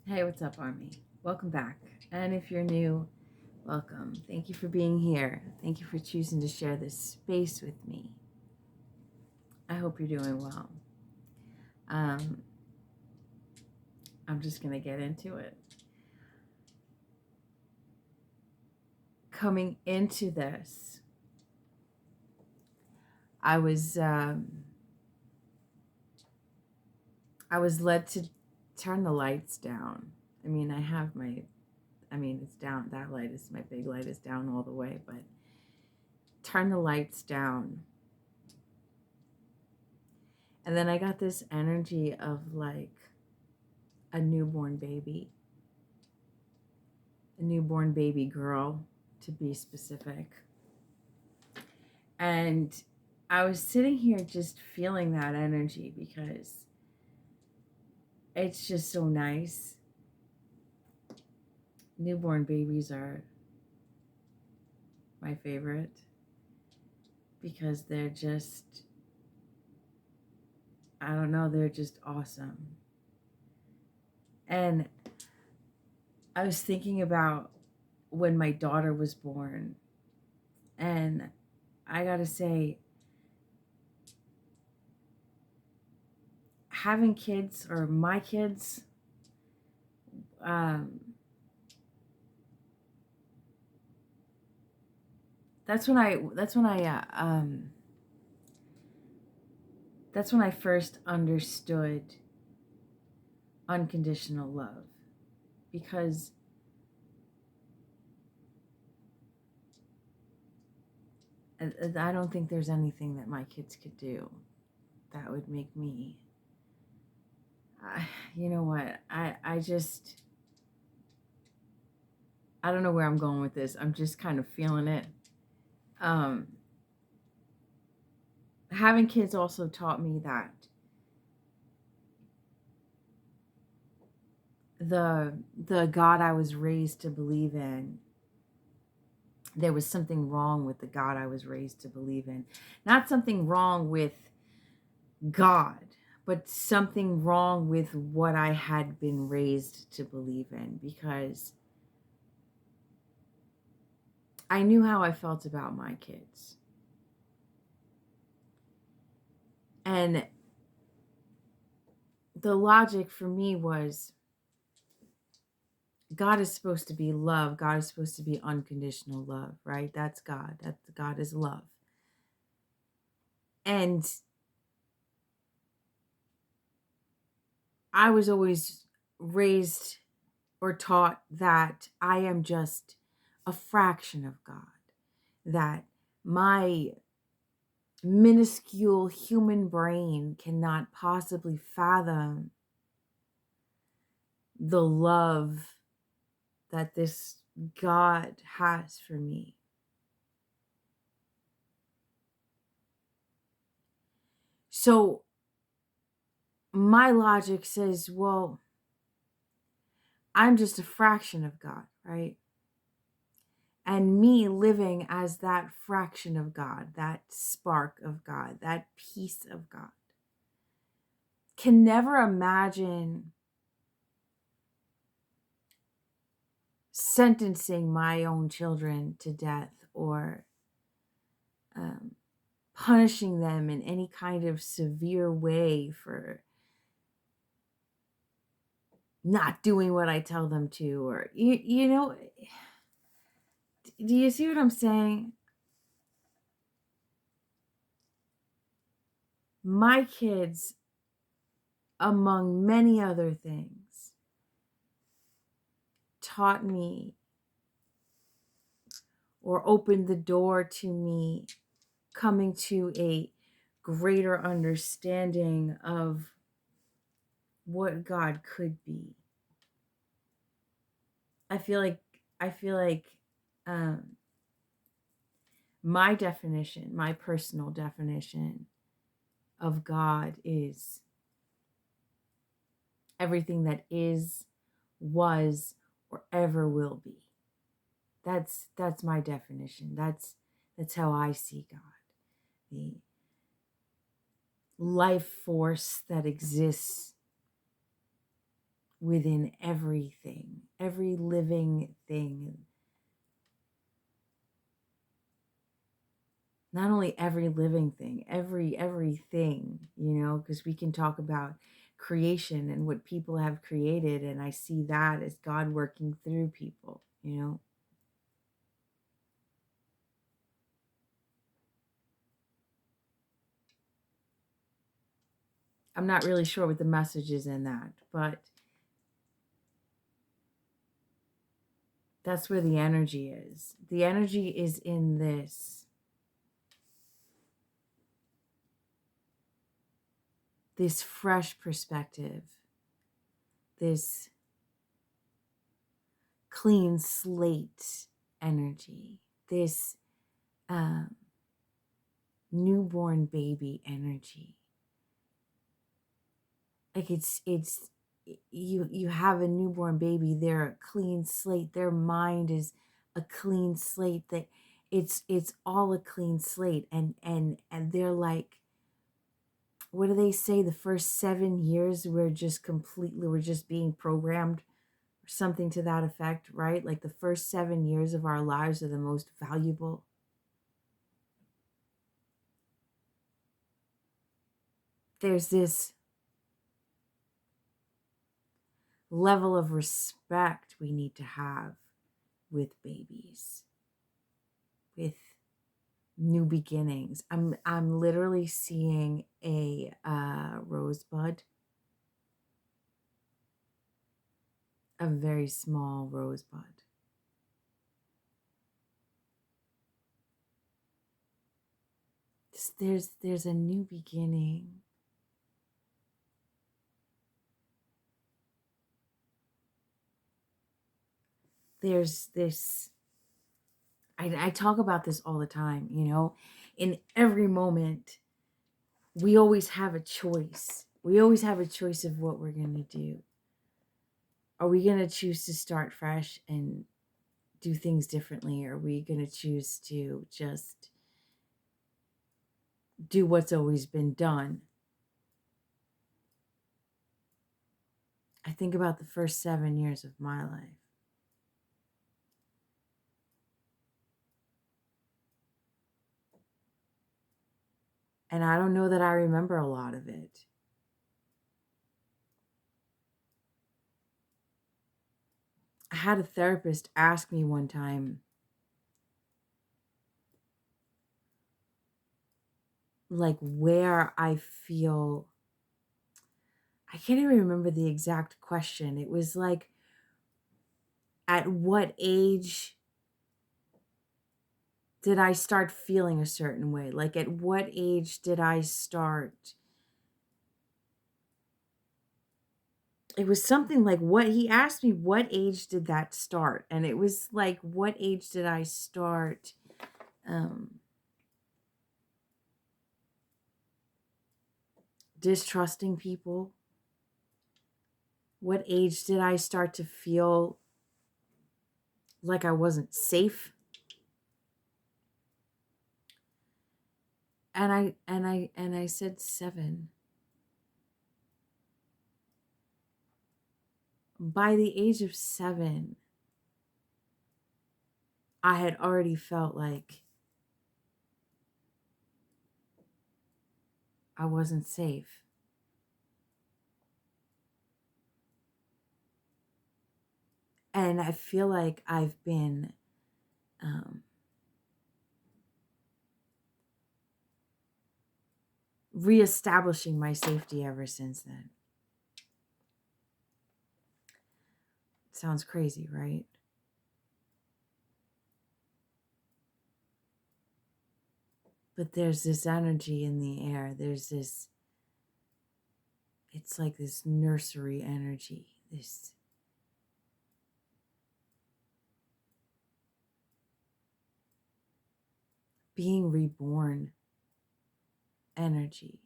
Hey, what's up, Army? Welcome back. And if you're new, welcome. Thank you for being here. Thank you for choosing to share this space with me. I hope you're doing well. Um, I'm just going to get into it. Coming into this, I was I was led to turn the lights down. It's down. That light is my big light is down all the way, but turn the lights down. And then I got this energy of like a newborn baby girl to be specific. And I was sitting here just feeling that energy because it's just so nice. Newborn babies are my favorite because they're just, I don't know, they're just awesome. And I was thinking about when my daughter was born, and I gotta say, having kids or my kids, um, that's when I first understood unconditional love, because I don't think there's anything that my kids could do that would make me, you know what, I don't know where I'm going with this. I'm just kind of feeling it. Um, Having kids also taught me that the God I was raised to believe in, there was something wrong with the God I was raised to believe in. Not something wrong with God, but something wrong with what I had been raised to believe in, because I knew how I felt about my kids. And the logic for me was God is supposed to be love. God is supposed to be unconditional love, right? That's God. God is love. And I was always raised or taught that I am just a fraction of God, that my minuscule human brain cannot possibly fathom the love that this God has for me. So my logic says, well, I'm just a fraction of God, right? And me living as that fraction of God, that spark of God, that piece of God, can never imagine sentencing my own children to death or um, punishing them in any kind of severe way for not doing what I tell them to, or you know, do you see what I'm saying? My kids, among many other things, taught me or opened the door to me coming to a greater understanding of what God could be. I feel like I feel like um, my personal definition of God is everything that is, was, or ever will be. That's my definition. That's how I see God. The life force that exists within everything, every living thing. Not only every living thing, everything, because we can talk about creation and what people have created, and I see that as God working through people. I'm not really sure what the message is in that, but that's where the energy is. The energy is in this fresh perspective, this clean slate energy, this um, newborn baby energy. Like it's you have a newborn baby, they're a clean slate, their mind is a clean slate, that it's all a clean slate, and they're like, what do they say, the first 7 years we're just being programmed, or something to that effect, right? Like the first 7 years of our lives are the most valuable. There's this level of respect we need to have with babies, with new beginnings. I'm literally seeing a rosebud, a very small rosebud. There's a new beginning. There's this. I talk about this all the time. In every moment, we always have a choice. We always have a choice of what we're going to do. Are we going to choose to start fresh and do things differently? Or are we going to choose to just do what's always been done? I think about the first 7 years of my life. And I don't know that I remember a lot of it. I had a therapist ask me one time, like, where I feel, I can't even remember the exact question. It was like, at what age did I start feeling a certain way? Like, at what age did I start? It was something like, what he asked me, what age did that start? And it was like, what age did I start distrusting people? What age did I start to feel like I wasn't safe? And I said 7. By the age of 7, I had already felt like I wasn't safe. And I feel like I've been reestablishing my safety ever since then. Sounds crazy, right? But there's this energy in the air. There's this, it's like this nursery energy, this being reborn energy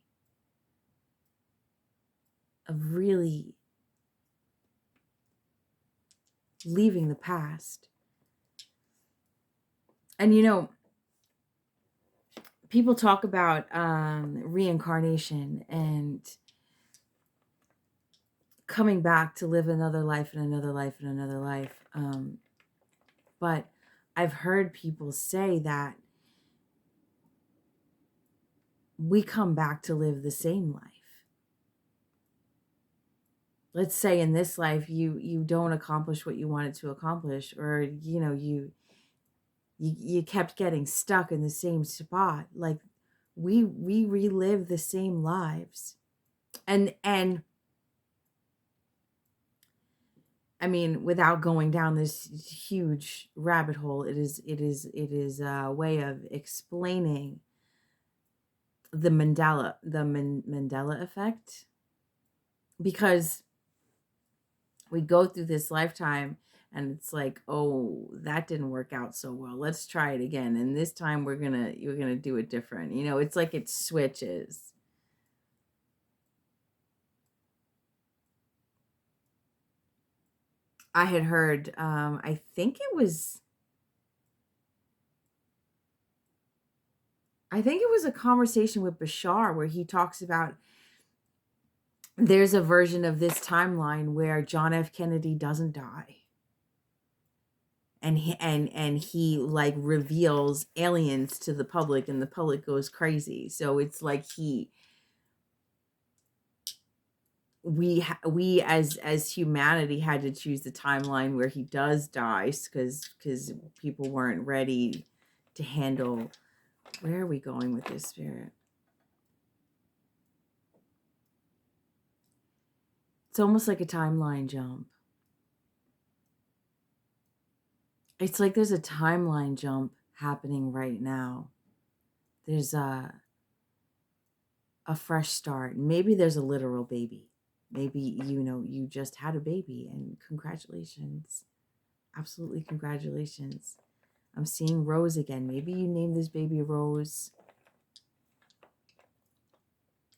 of really leaving the past. And people talk about reincarnation, and coming back to live another life and another life and another life. But I've heard people say that we come back to live the same life. Let's say in this life you don't accomplish what you wanted to accomplish, or you kept getting stuck in the same spot. Like we relive the same lives. And I mean, without going down this huge rabbit hole, it is a way of explaining the Mandela effect, because we go through this lifetime and it's like, oh, that didn't work out so well, let's try it again, and this time we're gonna do it different. It's like it switches. I had heard, I think it was a conversation with Bashar where he talks about there's a version of this timeline where John F. Kennedy doesn't die. And he like reveals aliens to the public, and the public goes crazy. So it's like we as humanity had to choose the timeline where he does die, because people weren't ready to handle. Where are we going with this, Spirit? It's almost like a timeline jump. It's like there's a timeline jump happening right now. There's a fresh start. Maybe there's a literal baby. Maybe, you just had a baby, and congratulations. Absolutely congratulations. I'm seeing Rose again. Maybe you named this baby Rose.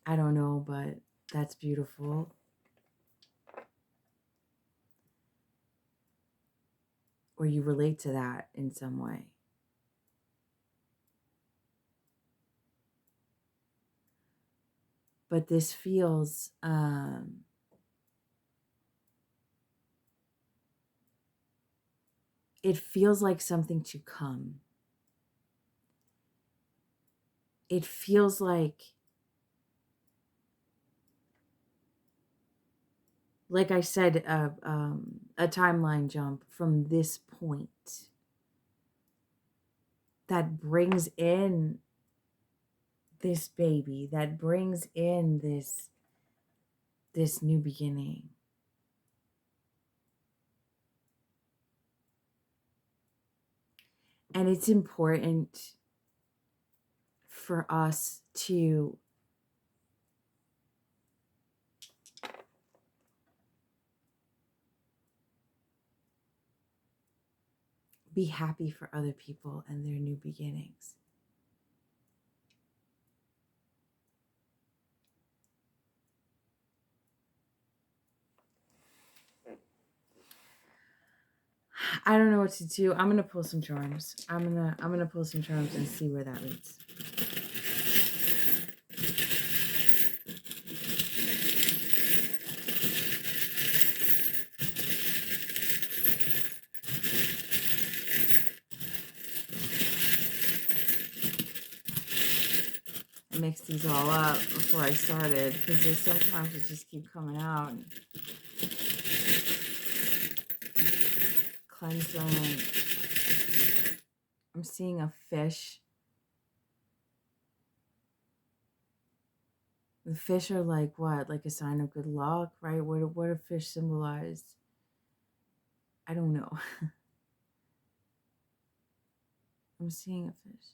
I don't know, but that's beautiful. Or you relate to that in some way. But this feels it feels like something to come. It feels like I said, a timeline jump from this point that brings in this baby, that brings in this new beginning. And it's important for us to be happy for other people and their new beginnings. I don't know what to do. I'm gonna pull some charms. I'm gonna pull some charms and see where that leads. I mixed these all up before I started, because there's sometimes that just keep coming out. Cleanse them. I'm seeing a fish. The fish are like what? Like a sign of good luck, right? What do fish symbolize? I don't know. I'm seeing a fish.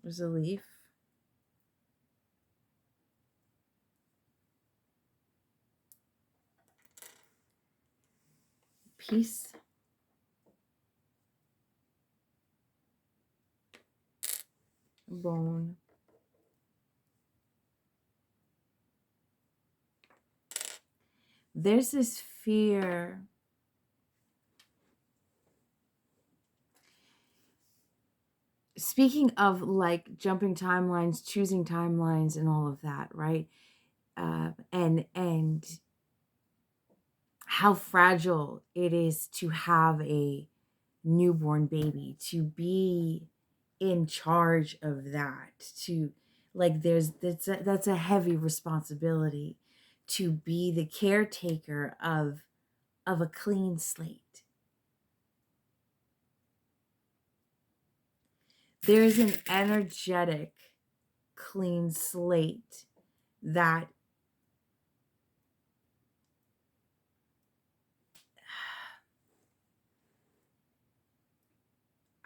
There's a leaf. Peace. A bone. There's this fear. speaking of like jumping timelines, choosing timelines, and all of that, right? And how fragile it is to have a newborn baby, to be in charge of that, to like that's a heavy responsibility, to be the caretaker of a clean slate. There's an energetic clean slate that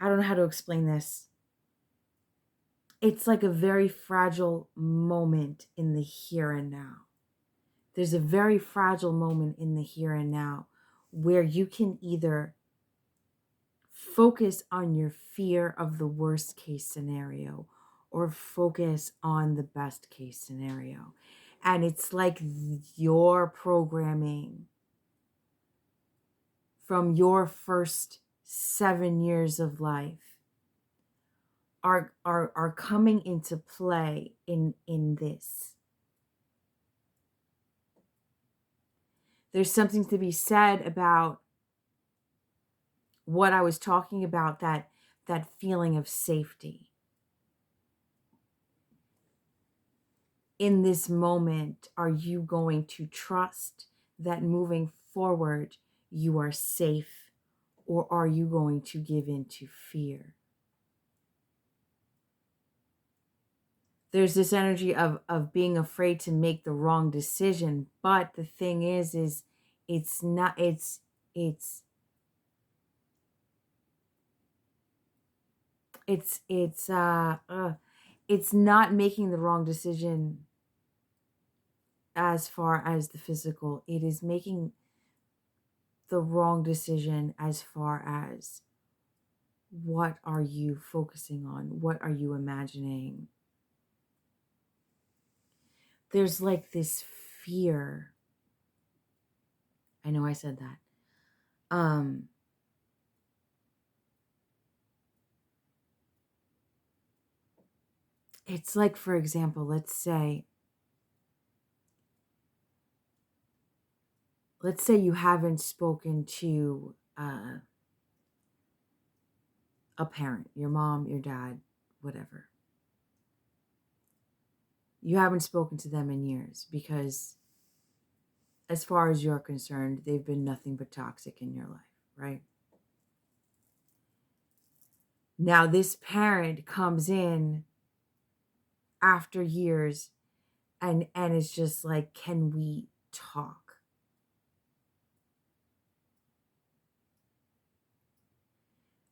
I don't know how to explain this. It's like a very fragile moment in the here and now. There's a very fragile moment in the here and now where you can either focus on your fear of the worst case scenario or focus on the best case scenario. And it's like your programming from your first 7 years of life are coming into play in this. There's something to be said about what I was talking about, that feeling of safety. In this moment, are you going to trust that moving forward you are safe, or are you going to give in to fear? There's this energy of being afraid to make the wrong decision, but the thing is it's not it's not making the wrong decision as far as the physical. It is making the wrong decision as far as what are you focusing on? What are you imagining? There's like this fear. I know I said that. It's like, for example, let's say you haven't spoken to a parent, your mom, your dad, whatever. You haven't spoken to them in years because, as far as you're concerned, they've been nothing but toxic in your life, right? Now, this parent comes in after years and it's just like, can we talk?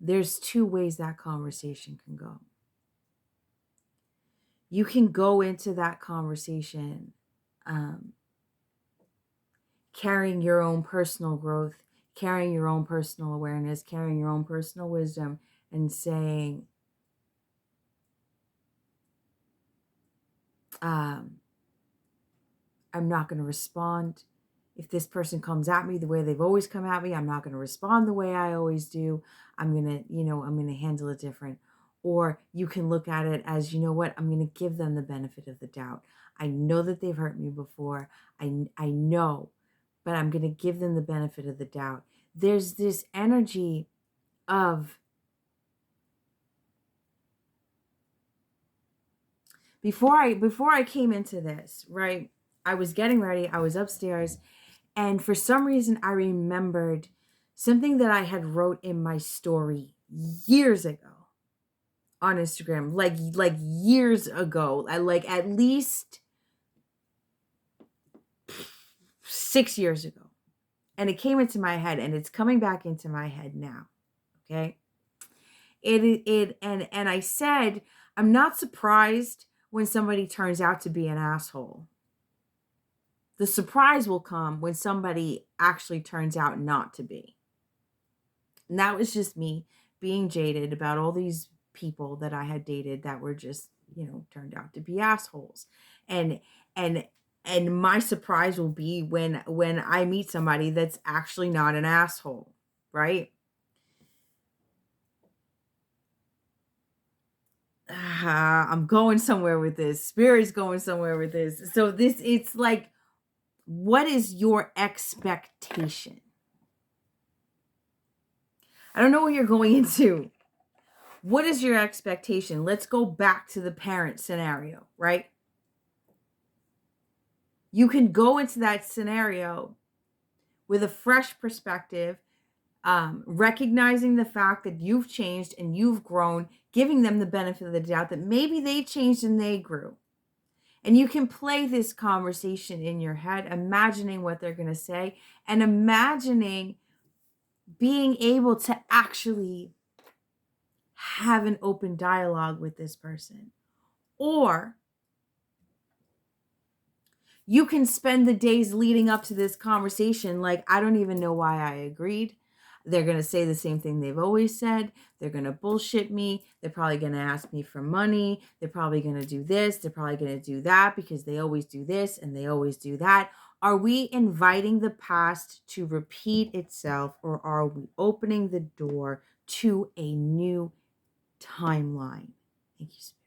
There's two ways that conversation can go. You can go into that conversation carrying your own personal growth, carrying your own personal awareness, carrying your own personal wisdom, and saying, I'm not going to respond. If this person comes at me the way they've always come at me, I'm not going to respond the way I always do. I'm going to handle it different. Or you can look at it as, you know what, I'm going to give them the benefit of the doubt. I know that they've hurt me before. I know, but I'm going to give them the benefit of the doubt. There's this energy of, before I came into this, right? I was getting ready. I was upstairs, and for some reason I remembered something that I had wrote in my story years ago on Instagram, like years ago, like at least 6 years ago. And it came into my head, and it's coming back into my head now. Okay? And I said, I'm not surprised when somebody turns out to be an asshole. The surprise will come when somebody actually turns out not to be. And that was just me being jaded about all these people that I had dated that were just, turned out to be assholes. And and and my surprise will be when I meet somebody that's actually not an asshole, right? I'm going somewhere with this. Spirit's going somewhere with this. So it's like, what is your expectation? I don't know what you're going into. What is your expectation? Let's go back to the parent scenario, right? You can go into that scenario with a fresh perspective, recognizing the fact that you've changed and you've grown, giving them the benefit of the doubt that maybe they changed and they grew. And you can play this conversation in your head, imagining what they're going to say and imagining being able to actually have an open dialogue with this person. Or you can spend the days leading up to this conversation like, I don't even know why I agreed. They're going to say the same thing they've always said. They're going to bullshit me. They're probably going to ask me for money. They're probably going to do this. They're probably going to do that because they always do this and they always do that. Are we inviting the past to repeat itself, or are we opening the door to a new timeline? Thank you, Spirit.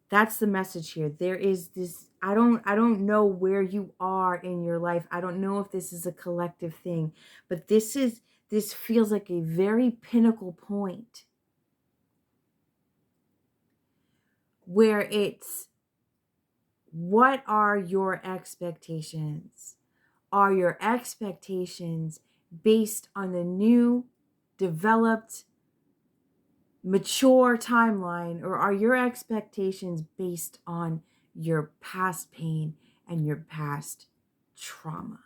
That's the message here. There is this, I don't know where you are in your life. I don't know if this is a collective thing, but this feels like a very pinnacle point where it's, what are your expectations? Are your expectations based on the new, developed, mature timeline, or are your expectations based on your past pain and your past trauma?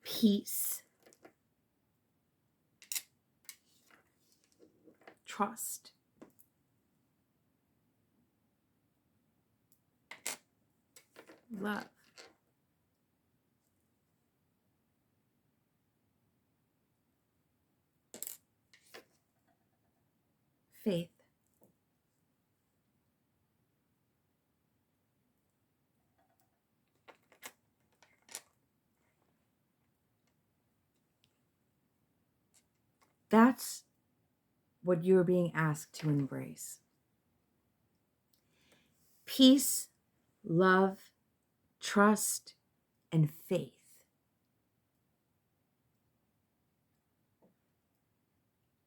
Peace, trust, love, faith. That's what you're being asked to embrace. Peace, love, trust, and faith.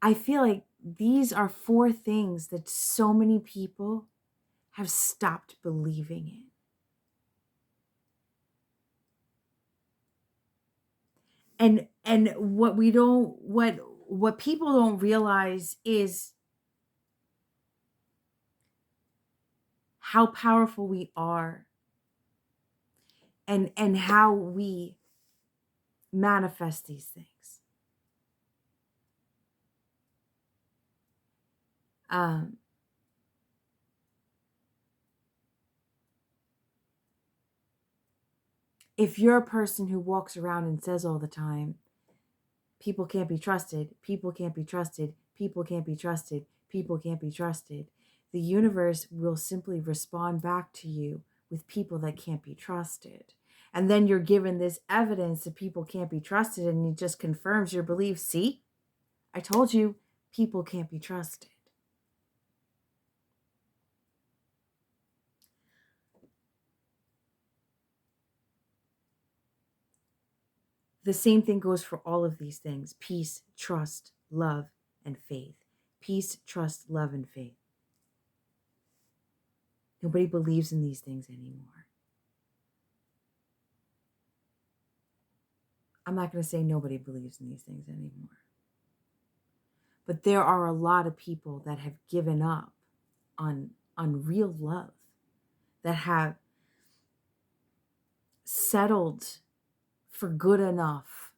I feel like these are 4 things that so many people have stopped believing in. And what people don't realize is how powerful we are, and how we manifest these things. If you're a person who walks around and says all the time, people can't be trusted, people can't be trusted, people can't be trusted, people can't be trusted, the universe will simply respond back to you with people that can't be trusted. And then you're given this evidence that people can't be trusted, and it just confirms your belief. See, I told you, people can't be trusted. The same thing goes for all of these things: peace, trust, love, and faith. Peace, trust, love, and faith. Nobody believes in these things anymore. I'm not going to say nobody believes in these things anymore. But there are a lot of people that have given up on real love, that have settled for good enough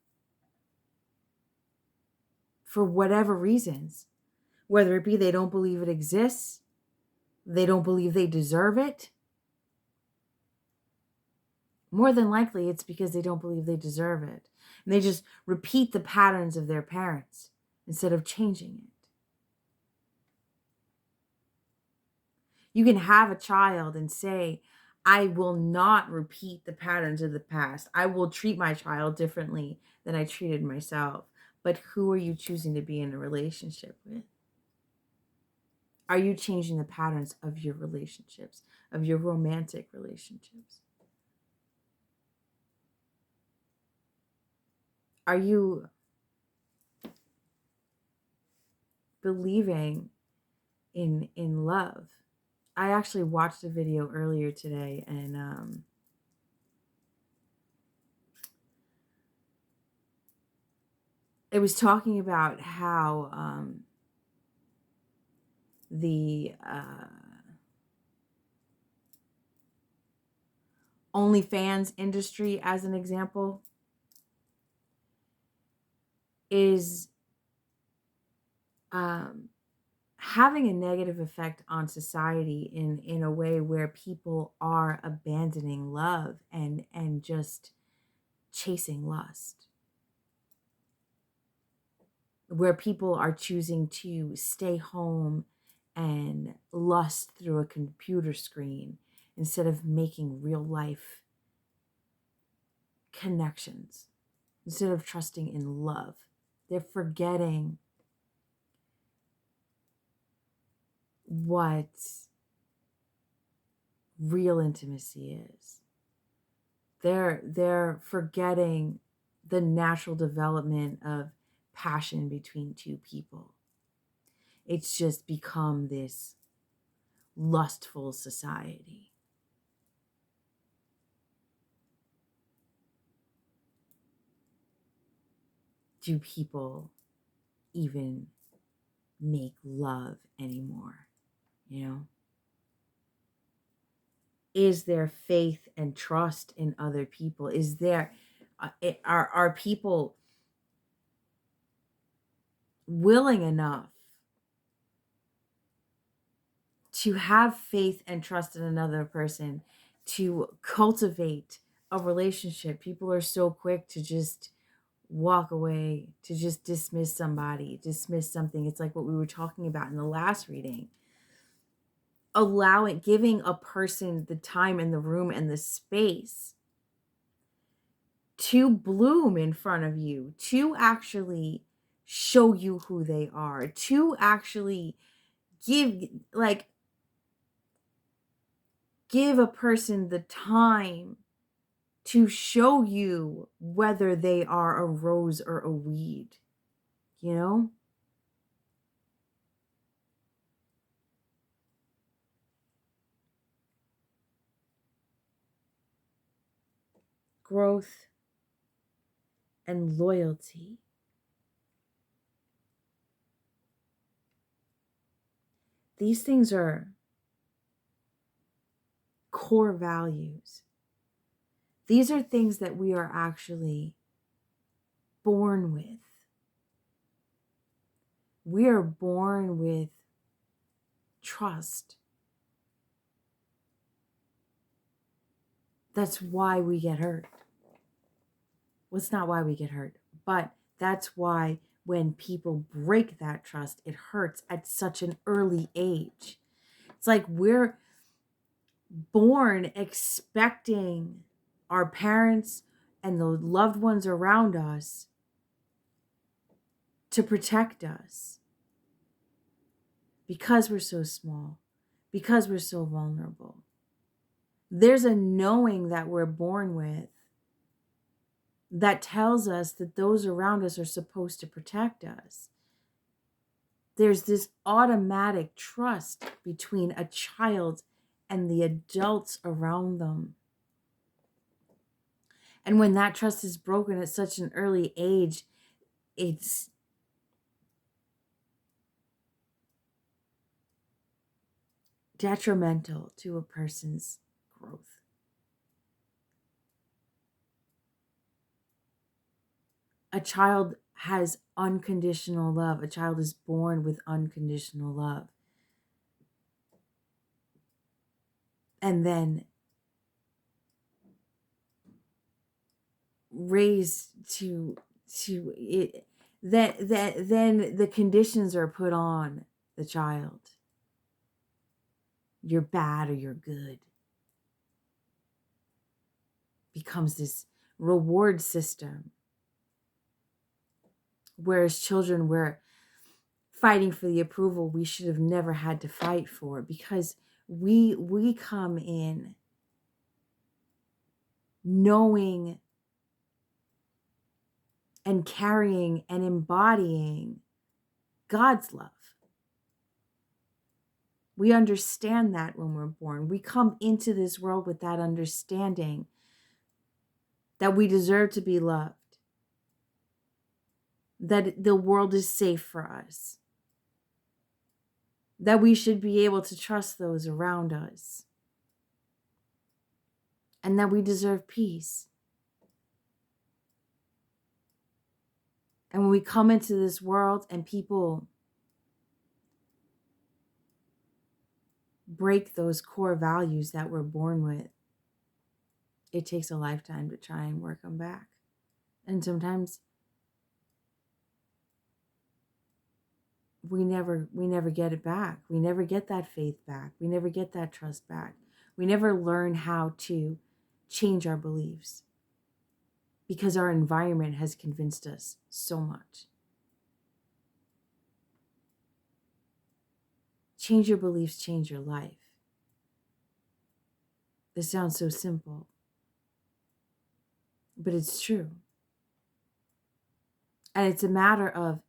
for whatever reasons, whether it be they don't believe it exists, they don't believe they deserve it. More than likely, it's because they don't believe they deserve it. And they just repeat the patterns of their parents instead of changing it. You can have a child and say, I will not repeat the patterns of the past. I will treat my child differently than I treated myself. But who are you choosing to be in a relationship with? Are you changing the patterns of your relationships, of your romantic relationships? Are you believing in love? I actually watched a video earlier today, and it was talking about how the OnlyFans industry, as an example, is having a negative effect on society in a way where people are abandoning love and just chasing lust, where people are choosing to stay home and lust through a computer screen instead of making real life connections, instead of trusting in love. They're forgetting what real intimacy is. They're forgetting the natural development of passion between two people. It's just become this lustful society. Do people even make love anymore? You know? Is there faith and trust in other people? Is there are people willing enough to have faith and trust in another person to cultivate a relationship? People are so quick to just walk away, to just dismiss somebody, dismiss something. It's like what we were talking about in the last reading. Giving a person the time and the room and the space to bloom in front of you, to actually show you who they are, to actually give a person the time to show you whether they are a rose or a weed, you know? Growth and loyalty. These things are core values. These are things that we are actually born with. We are born with trust. That's why we get hurt. Well, it's not why we get hurt, but that's why when people break that trust, it hurts at such an early age. It's like we're born expecting our parents and the loved ones around us to protect us because we're so small, because we're so vulnerable. There's a knowing that we're born with that tells us that those around us are supposed to protect us. There's this automatic trust between a child and the adults around them. And when that trust is broken at such an early age, it's detrimental to a person's growth. A child has unconditional love. A child is born with unconditional love. And then raised to it, then the conditions are put on the child. You're bad or you're good. becomes this reward system. Whereas children, we're fighting for the approval we should have never had to fight for, because we come in knowing and carrying and embodying God's love. We understand that when we're born. We come into this world with that understanding that we deserve to be loved, that the world is safe for us, that we should be able to trust those around us, and that we deserve peace. And when we come into this world and people break those core values that we're born with, it takes a lifetime to try and work them back. And sometimes we never get it back. We never get that faith back. We never get that trust back. We never learn how to change our beliefs because our environment has convinced us so much. Change your beliefs, change your life. This sounds so simple, but it's true. And it's a matter of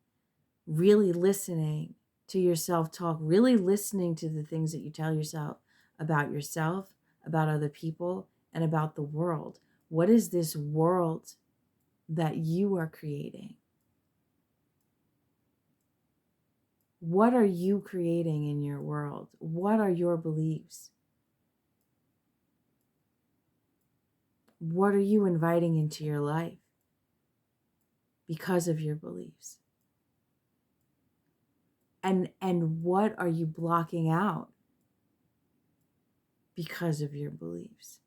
really listening to your self-talk, really listening to the things that you tell yourself, about other people, and about the world. What is this world that you are creating? What are you creating in your world? What are your beliefs? What are you inviting into your life because of your beliefs? And what are you blocking out because of your beliefs?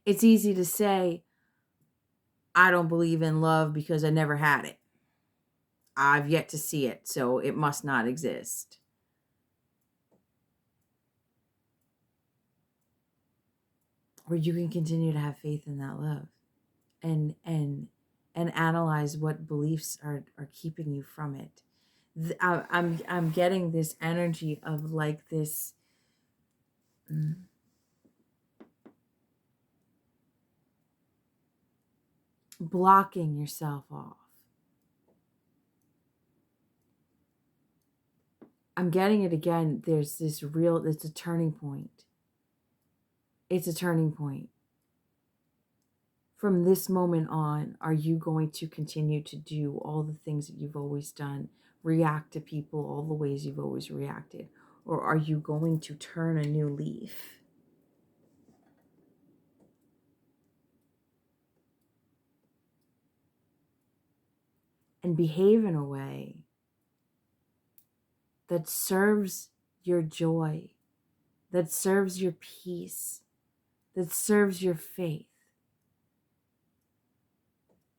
It's easy to say, I don't believe in love because I never had it. I've yet to see it, so it must not exist. Or you can continue to have faith in that love and analyze what beliefs are keeping you from it. I'm getting this energy of like this blocking yourself off. I'm getting it again. There's this it's a turning point. It's a turning point. From this moment on, are you going to continue to do all the things that you've always done, react to people all the ways you've always reacted? Or are you going to turn a new leaf? And behave in a way that serves your joy, that serves your peace, that serves your faith.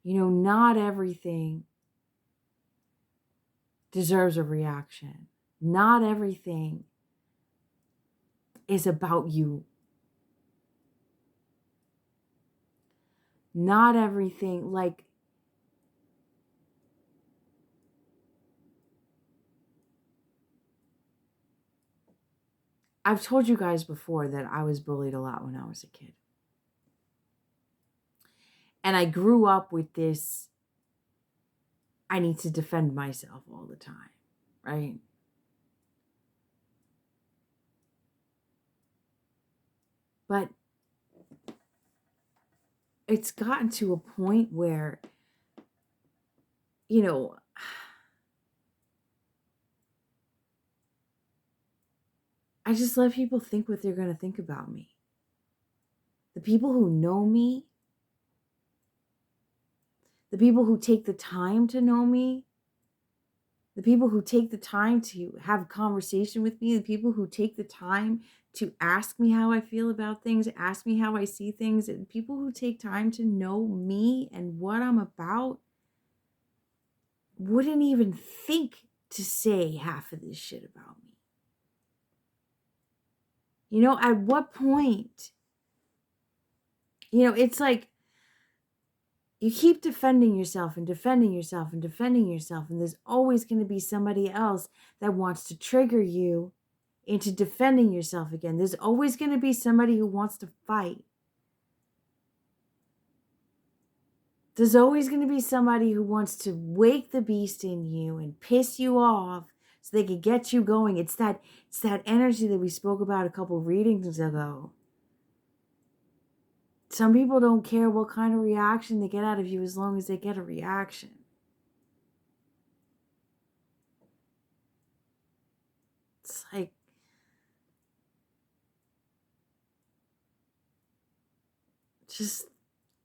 You know, not everything deserves a reaction. Not everything is about you. Not everything, like, I've told you guys before that I was bullied a lot when I was a kid. And I grew up with this, I need to defend myself all the time, right? But it's gotten to a point where, you know, I just let people think what they're going to think about me. The people who know me, the people who take the time to know me, the people who take the time to have a conversation with me, the people who take the time to ask me how I feel about things, ask me how I see things, and people who take time to know me and what I'm about wouldn't even think to say half of this shit about me. You know, at what point It's like you keep defending yourself and defending yourself and defending yourself, and there's always going to be somebody else that wants to trigger you into defending yourself again. There's always going to be somebody who wants to fight. There's always going to be somebody who wants to wake the beast in you and piss you off so they can get you going. It's that energy that we spoke about a couple readings ago. Some people don't care what kind of reaction they get out of you as long as they get a reaction. It's like, just,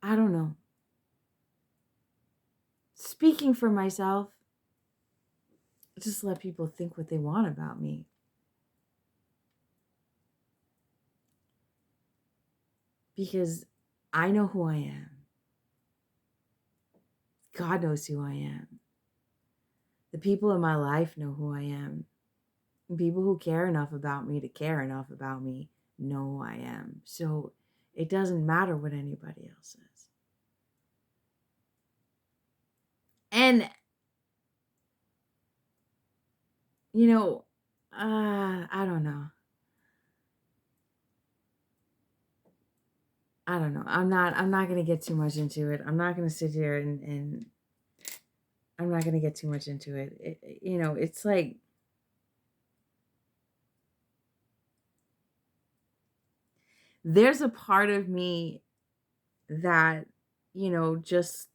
I don't know. Speaking for myself, just let people think what they want about me. Because I know who I am. God knows who I am. The people in my life know who I am. People who care enough about me to care enough about me know who I am. So it doesn't matter what anybody else says. And, I don't know. I don't know. I'm not going to get too much into it. I'm not going to sit here and I'm not going to get too much into it. It's like, there's a part of me that, just,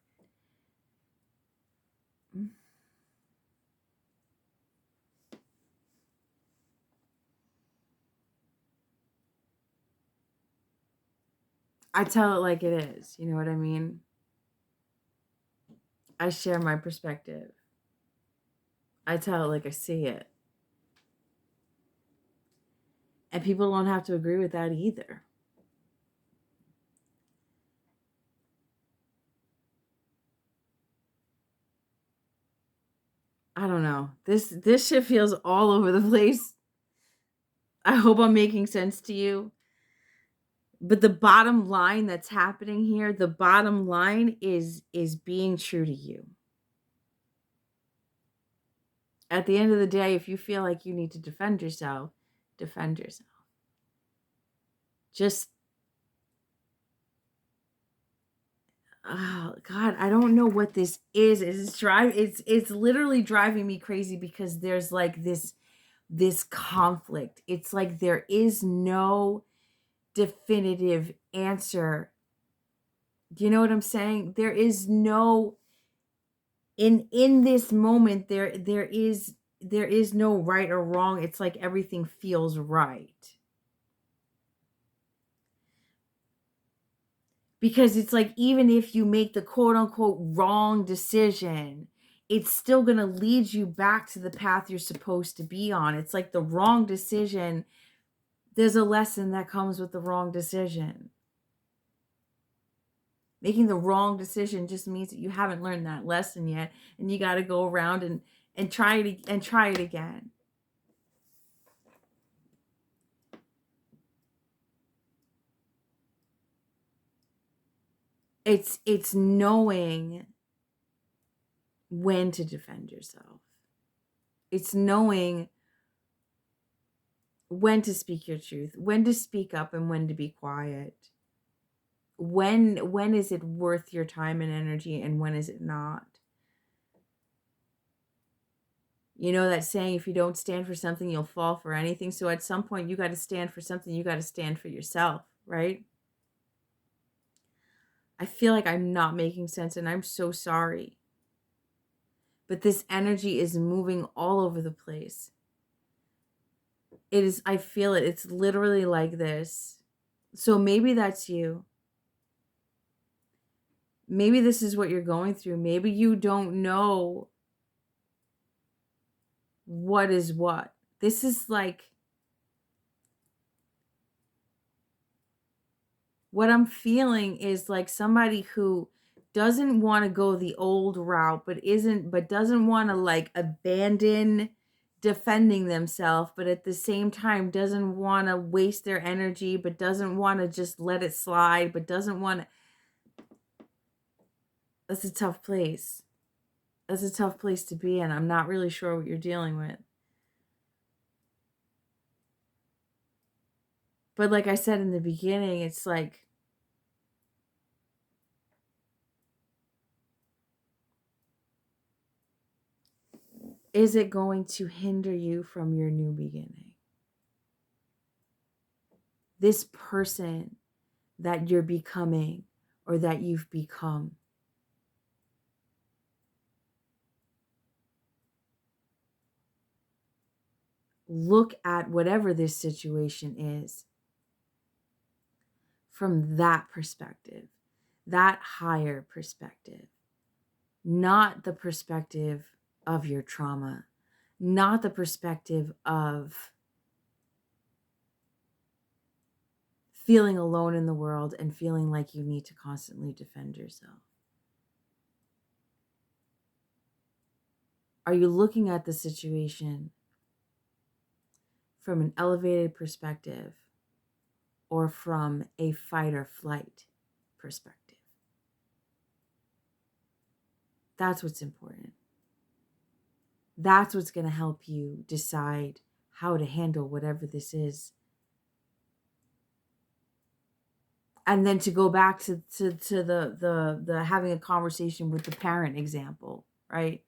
I tell it like it is. You know what I mean? I share my perspective. I tell it like I see it. And people don't have to agree with that either. I don't know. This shit feels all over the place. I hope I'm making sense to you. But the bottom line that's happening here, the bottom line is being true to you. At the end of the day, if you feel like you need to defend yourself, defend yourself. Just, oh God, I don't know what this is. It's literally driving me crazy because there's like this conflict. It's like there is no definitive answer. Do you know what I'm saying? There is no, in this moment, there is no right or wrong. It's like everything feels right. Because it's like, even if you make the quote unquote wrong decision, it's still going to lead you back to the path you're supposed to be on. It's like the wrong decision, there's a lesson that comes with the wrong decision. Making the wrong decision just means that you haven't learned that lesson yet, and you got to go around and try it again. It's knowing when to defend yourself. It's knowing when to speak your truth, when to speak up, and when to be quiet. When is it worth your time and energy, and when is it not? You know that saying, if you don't stand for something, you'll fall for anything. So at some point, you got to stand for something. You got to stand for yourself, right? I feel like I'm not making sense, and I'm so sorry. But this energy is moving all over the place. It is, I feel it. It's literally like this. So maybe that's you. Maybe this is what you're going through. Maybe you don't know what is what. This is like, what I'm feeling is like somebody who doesn't want to go the old route, but doesn't want to like abandon defending themselves, but at the same time doesn't want to waste their energy, but doesn't want to just let it slide, but doesn't want to. That's a tough place. That's a tough place to be in. I'm not really sure what you're dealing with. But like I said in the beginning, it's like, is it going to hinder you from your new beginning? This person that you're becoming or that you've become. Look at whatever this situation is from that perspective, that higher perspective, not the perspective of your trauma, not the perspective of feeling alone in the world and feeling like you need to constantly defend yourself. Are you looking at the situation from an elevated perspective or from a fight or flight perspective? That's what's important. That's what's going to help you decide how to handle whatever this is. And then to go back to the having a conversation with the parent example, right?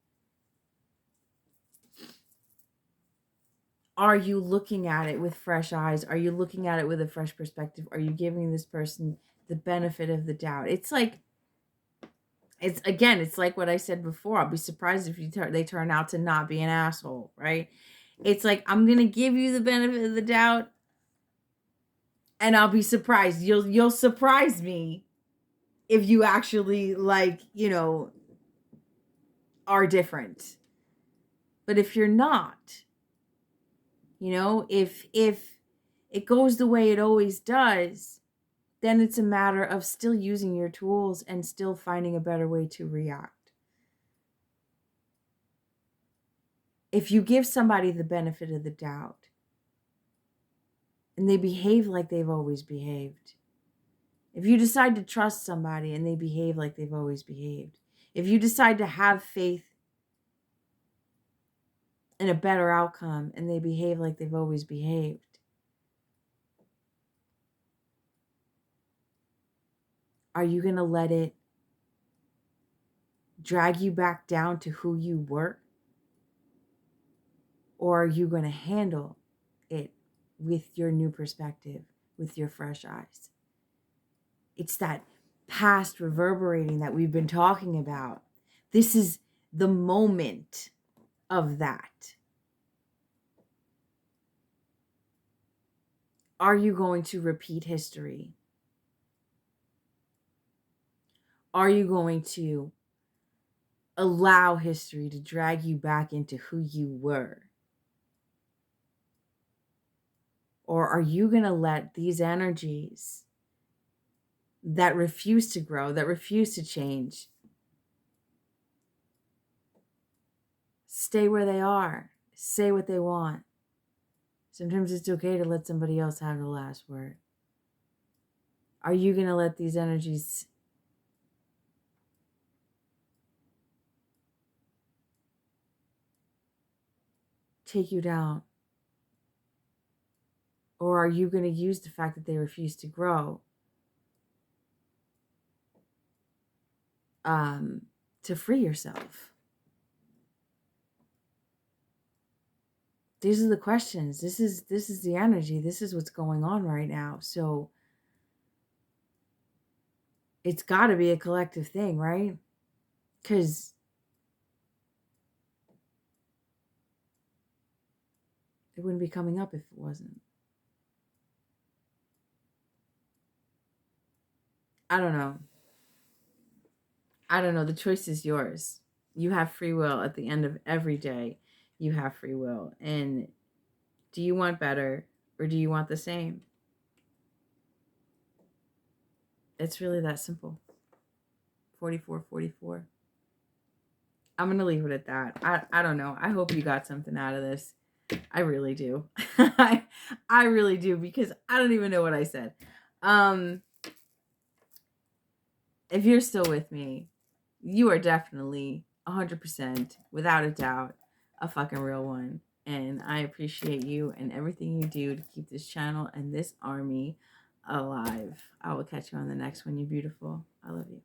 Are you looking at it with fresh eyes? Are you looking at it with a fresh perspective? Are you giving this person the benefit of the doubt? It's like, it's like what I said before. I'll be surprised if they turn out to not be an asshole, right? It's like, I'm going to give you the benefit of the doubt and I'll be surprised. You'll surprise me if you actually, like, are different. But if you're not, if it goes the way it always does, then it's a matter of still using your tools and still finding a better way to react. If you give somebody the benefit of the doubt and they behave like they've always behaved, if you decide to trust somebody and they behave like they've always behaved, if you decide to have faith in a better outcome and they behave like they've always behaved, are you going to let it drag you back down to who you were? Or are you going to handle it with your new perspective, with your fresh eyes? It's that past reverberating that we've been talking about. This is the moment of that. Are you going to repeat history? Are you going to allow history to drag you back into who you were? Or are you going to let these energies that refuse to grow, that refuse to change, stay where they are, say what they want? Sometimes it's okay to let somebody else have the last word. Are you going to let these energies take you down? Or are you going to use the fact that they refuse to grow to free yourself? These are the questions. This is the energy. This is what's going on right now. So it's got to be a collective thing, right? Because it wouldn't be coming up if it wasn't. I don't know. The choice is yours. You have free will at the end of every day. You have free will. And do you want better or do you want the same? It's really that simple. 4444. I'm going to leave it at that. I don't know. I hope you got something out of this. I really do. I really do, because I don't even know what I said. If you're still with me, you are definitely 100%, without a doubt, a fucking real one. And I appreciate you and everything you do to keep this channel and this army alive. I will catch you on the next one. You're beautiful. I love you.